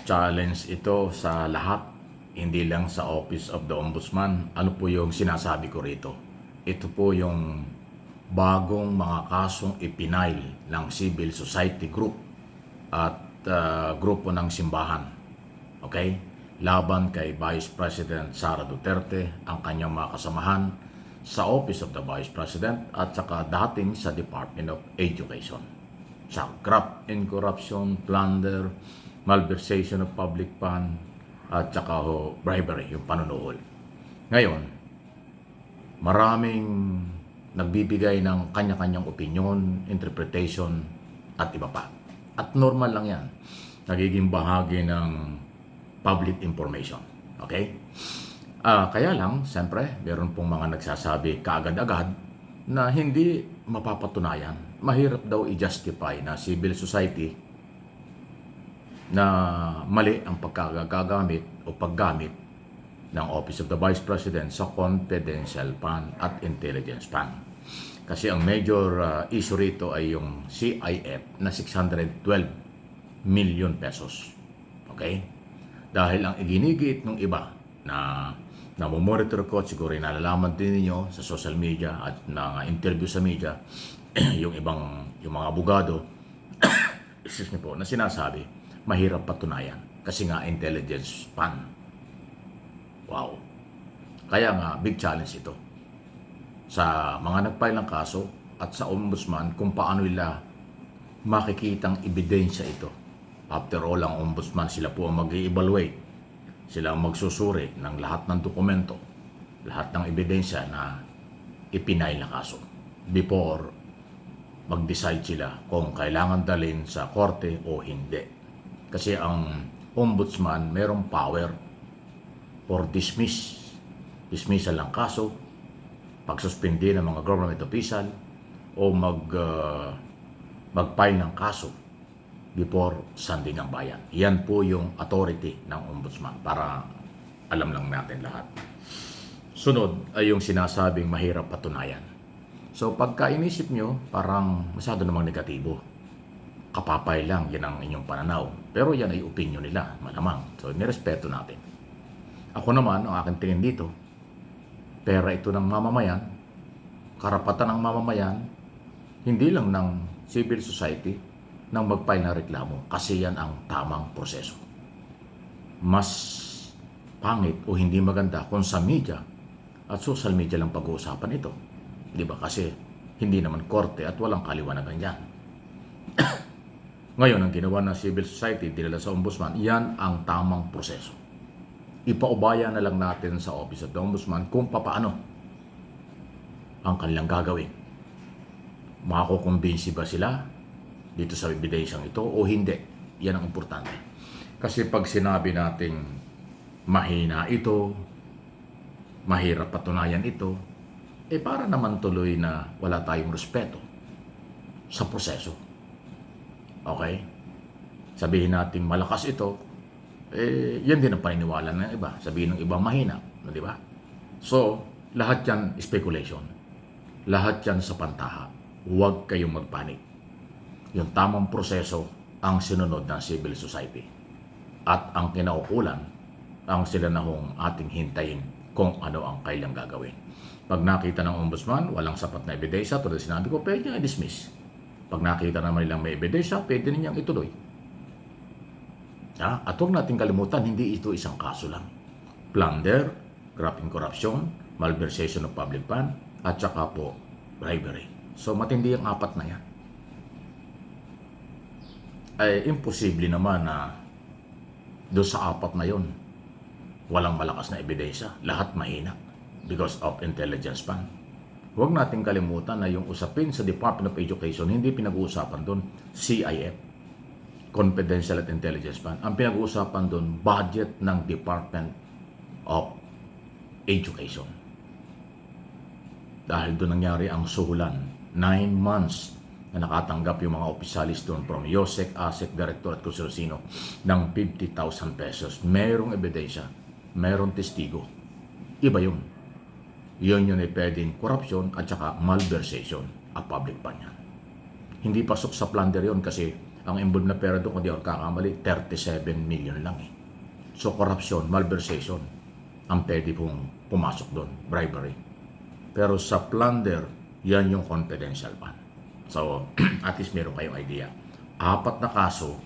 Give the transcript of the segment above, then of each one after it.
challenge ito sa lahat, hindi lang sa Office of the Ombudsman. Ano po yung sinasabi ko rito? Ito po yung bagong mga kasong ipinail ng civil society group at grupo ng simbahan. Okay? Laban kay Vice President Sara Duterte, ang kanyang mga kasamahan sa Office of the Vice President at saka dating sa Department of Education. Sa graft and corruption, plunder, malversation of public fund, at saka bribery, yung panunuhol. Ngayon, maraming nagbibigay ng kanya-kanyang opinion, interpretation, at iba pa. At normal lang yan. Nagiging bahagi ng public information. Okay? Kaya lang, siyempre, meron pong mga nagsasabi kaagad-agad na hindi mapapatunayan. Mahirap daw i-justify na civil society na mali ang pagkagagamit o paggamit ng Office of the Vice President sa confidential fund at intelligence fund. Kasi ang major issue rito ay yung CIF na 612 million pesos. Okay? Dahil ang iginigit ng iba na monitor ko, siguro nalalaman din niyo sa social media at na interview sa media, yung mga abogado, excuse me po, na sinasabi, mahirap patunayan kasi nga intelligence fund. Wow. Kaya nga, big challenge ito sa mga nagfile ng kaso at sa ombudsman kung paano nila makikitang ebidensya ito. After all, ang ombudsman, sila po ang mag-i-evaluate. Sila ang magsusuri ng lahat ng dokumento, lahat ng ebidensya na ipinail na kaso before mag-decide sila kung kailangan dalhin sa korte o hindi. Kasi ang ombudsman mayroong power for dismissal ng kaso, pagsuspindi ng mga government official, o mag-file ng kaso before sandigang bayan. Yan po yung authority ng ombudsman para alam lang natin lahat. Sunod ay yung sinasabing mahirap patunayan. So pagka inisip nyo, parang masyado namang negatibo. Kapapay lang, yan ang inyong pananaw. Pero yan ay opinion nila, malamang. So nirespeto natin. Ako naman, ang aking tingin dito, pera ito ng mamamayan, karapatan ng mamamayan, hindi lang ng civil society, nang mag-file na reklamo kasi yan ang tamang proseso. Mas pangit o hindi maganda kung sa media at social media lang pag-uusapan ito. Di ba? Kasi hindi naman korte at walang kaliwanagan yan. Ngayon, ang ginawa ng civil society, dinala sa ombudsman, yan ang tamang proseso. Ipaubaya na lang natin sa Office of the Ombudsman kung paano ang kanilang gagawin. Makakukumbinsi ba sila dito sa ebidensyang ito o hindi? Yan ang importante. Kasi pag sinabi nating mahina ito, mahirap patunayan ito, para naman tuloy na wala tayong respeto sa proseso. Okay? Sabihin natin malakas ito, yan din ang paniniwala ng iba. Sabihin ng iba mahina, di ba? So, lahat yan speculation. Lahat yan sa pantaha. Huwag kayong magpanik. Yung tamang proseso ang sinunod ng civil society. At ang kinaukulan, ang sila na hong ating hintayin kung ano ang kailang gagawin. Pag nakita ng ombudsman, walang sapat na ebidensya, tulad sinabi ko, pwede niyang i-dismiss. Pag nakita naman nilang may ebidensya, pwede ninyang ituloy. At huwag natin kalimutan, hindi ito isang kaso lang. Plunder, graft and corruption, malversation of public fund, at saka po bribery. So matindi ang apat na yan. Imposible naman na doon sa apat na yon walang malakas na ebidensya. Lahat mahina because of intelligence fund. Huwag natin kalimutan na yung usapin sa Department of Education, hindi pinag-uusapan doon CIF, Confidential at Intelligence Fund. Ang pinag-uusapan doon, budget ng Department of Education. Dahil doon nangyari ang suhulan, 9 months na nakatanggap yung mga opisyalis doon from YOSEC, ASEC, Director at Kusino ng 50,000 pesos. Mayroong ebidensya, mayroong testigo. Iba yun. Yun ay pwedeng corruption at saka malversation of public fund yan. Hindi pasok sa plunder yun kasi Ang involved na pera doon, kung di ako kakamali, 37 million lang eh. So, corruption, malversation, ang pwede pong pumasok doon, bribery. Pero sa plunder, yan yung confidential fund. So, at least meron kayong idea. 4 na kaso,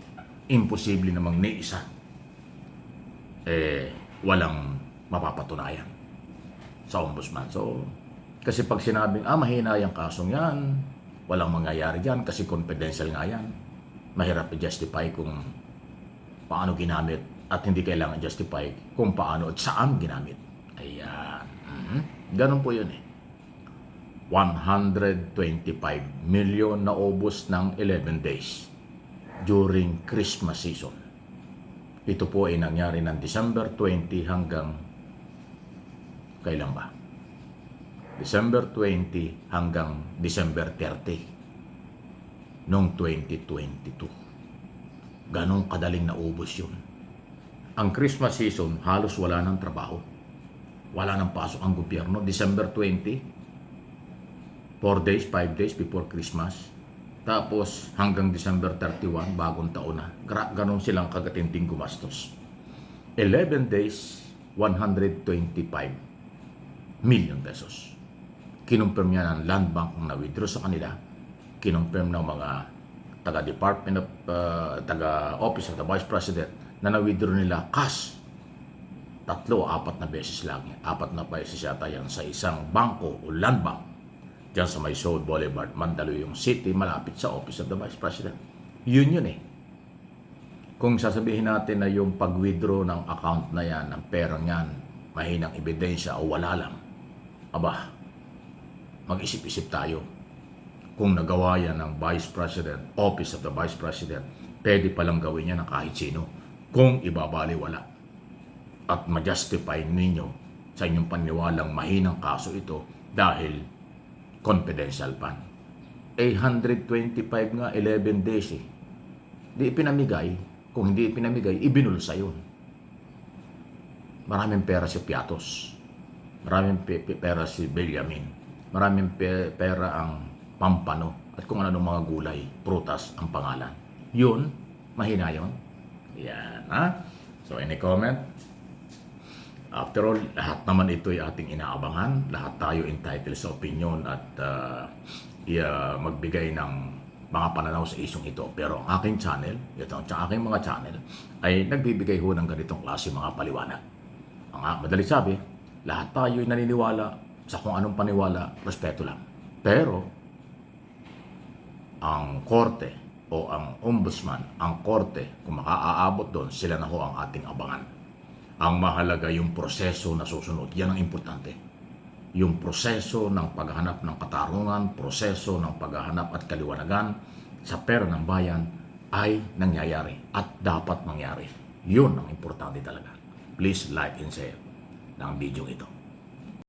imposible namang ni isa walang mapapatunayan sa ombudsman. So, kasi pag sinabing, mahina yung kasong yan, walang mangyayari dyan kasi confidential nga yan, mahirap i-justify kung paano ginamit at hindi kailangan justify kung paano at saan ginamit. Ayan. Ganun po yun eh. 125 million na ubos ng 11 days during Christmas season. Ito po ay nangyari ng December 20 hanggang kailan ba? December 20 hanggang December 30 noong 2022. Ganong kadaling naubos yun. Ang Christmas season, halos wala ng trabaho. Wala nang pasok ang gobyerno. December 20, 4 days, 5 days before Christmas. Tapos hanggang December 31, bagong taon na. Ganon silang kagatinding gumastos. 11 days, 125 million pesos. Kinumpirm niya ng Land Bank na withdraw sa kanila. Kinumpirm ng mga taga-Department of, taga-Office of the Vice President na na-withdraw nila cash. 3 o 4 na beses lang. 4 na beses yata yan sa isang bangko o land bank dyan sa may Soul Boulevard, Mandaluyong City, malapit sa Office of the Vice President. Yun eh. Kung sasabihin natin na yung pag-withdraw ng account na yan, ng perang yan, mahinang ebidensya o wala lang, aba, mag-isip-isip tayo. Kung nagawa yan ng Vice President, Office of the Vice President, pwede palang gawin yan ng kahit sino kung ibabaliwala at ma-justify ninyo sa inyong paniwalang mahinang kaso ito dahil confidential fund. 125 nga, 11 days eh. Di ipinamigay. Kung hindi ipinamigay, ibinulsa yun. Maraming pera si Piatos. Maraming pera si Benjamin. Maraming pera ang Pampano. At kung ano mga gulay, prutas ang pangalan. Yun, mahina yun. Yan, ha? So, any comment? After all, lahat naman ito ay ating inaabangan. Lahat tayo entitled sa opinion at magbigay ng mga pananaw sa isyong ito. Pero ang aking channel, ito ang aking mga channel, ay nagbibigay ho ng ganitong klase mga paliwanag. Ang madali sabi, lahat tayo ay naniniwala sa kung anong paniwala, respeto lang. Pero, ang korte o ang ombudsman, ang korte, kung makaaabot doon, sila na ho ang ating abangan. Ang mahalaga yung proseso na susunod. Yan ang importante. Yung proseso ng paghahanap ng katarungan, proseso ng paghahanap at kaliwanagan sa pera ng bayan ay nangyayari at dapat mangyari. Yun ang importante talaga. Please like and share ng video ito.